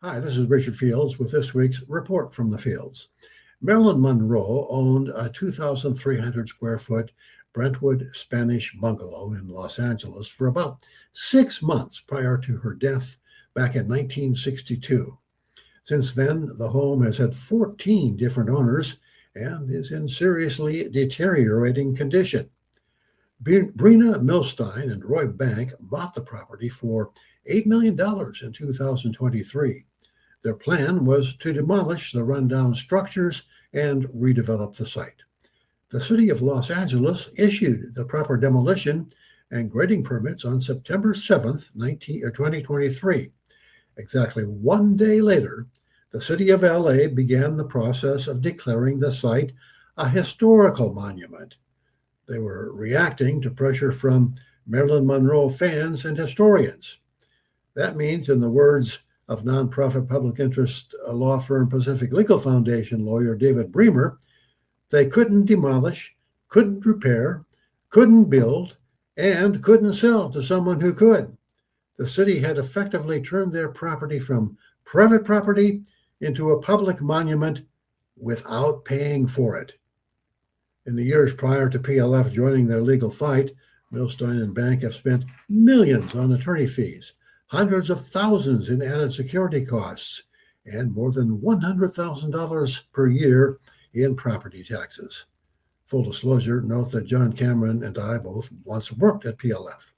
Hi, this is Richard Fields with this week's Report from the Fields. Marilyn Monroe owned a 2,300 square foot Brentwood Spanish bungalow in Los Angeles for about 6 months prior to her death back in 1962. Since then, the home has had 14 different owners and is in seriously deteriorating condition. Brinah, Milstein and Bank bought the property for $8 million in 2023. Their plan was to demolish the rundown structures and redevelop the site. The city of Los Angeles issued the proper demolition and grading permits on September 7th, 2023. Exactly 1 day later, the city of LA began the process of declaring the site a historical monument. They were reacting to pressure from Marilyn Monroe fans and historians. That means, in the words of nonprofit public interest law firm Pacific Legal Foundation lawyer David Breemer, they couldn't demolish, couldn't repair, couldn't build, and couldn't sell to someone who could. The city had effectively turned their property from private property into a public monument without paying for it. In the years prior to PLF joining their legal fight, Milstein and Bank have spent millions on attorney fees, hundreds of thousands in added security costs, and more than $100,000 per year in property taxes. Full disclosure, note that John Cameron and I both once worked at PLF.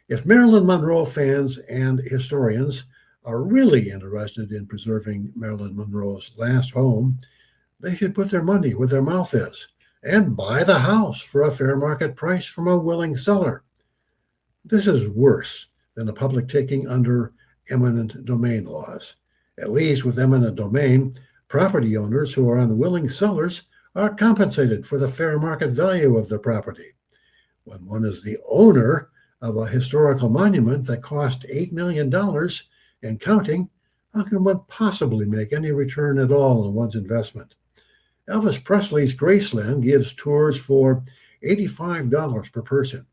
If Marilyn Monroe fans and historians are really interested in preserving Marilyn Monroe's last home, they should put their money where their mouth is and buy the house for a fair market price from a willing seller. This is worse than the public taking under eminent domain laws. At least with eminent domain, property owners who are unwilling sellers are compensated for the fair market value of the property. When one is the owner of a historical monument that cost $8 million and counting, how can one possibly make any return at all on one's investment? Elvis Presley's Graceland gives tours for $85 per person,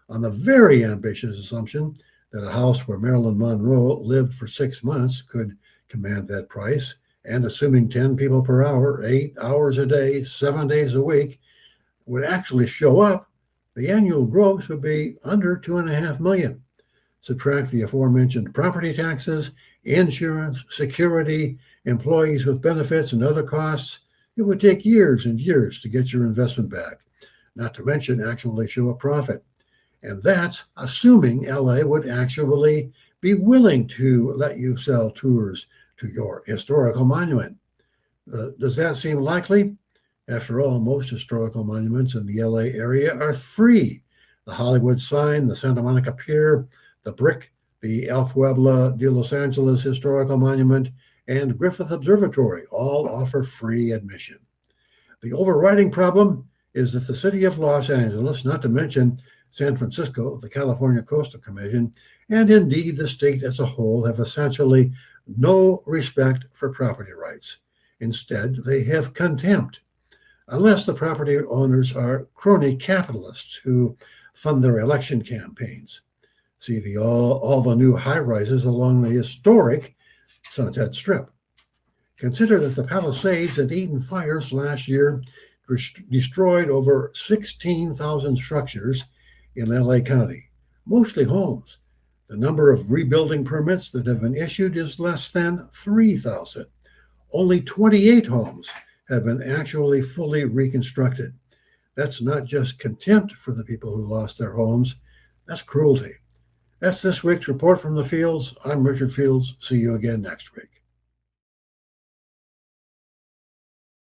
on the very ambitious assumption that a house where Marilyn Monroe lived for 6 months could command that price, and assuming 10 people per hour, 8 hours a day, 7 days a week, would actually show up, the annual gross would be under $2.5 million. Subtract the aforementioned property taxes, insurance, security, employees with benefits, and other costs. It would take years and years to get your investment back, not to mention actually show a profit. And that's assuming LA would actually be willing to let you sell tours to your historical monument. Does that seem likely? After all, most historical monuments in the LA area are free. The Hollywood sign, the Santa Monica Pier, the Brick, the El Pueblo de Los Angeles Historical Monument, and Griffith Observatory all offer free admission. The overriding problem is that the city of Los Angeles, not to mention San Francisco, the California Coastal Commission, and indeed the state as a whole have essentially no respect for property rights. Instead, they have contempt, unless the property owners are crony capitalists who fund their election campaigns. See all the new high-rises along the historic Sunset Strip. Consider that the Palisades and Eden fires last year destroyed over 16,000 structures in LA County, mostly homes. The number of rebuilding permits that have been issued is less than 3,000. Only 28 homes have been actually fully reconstructed. That's not just contempt for the people who lost their homes, that's cruelty. That's this week's Report from the Fields. I'm Richard Fields. See you again next week.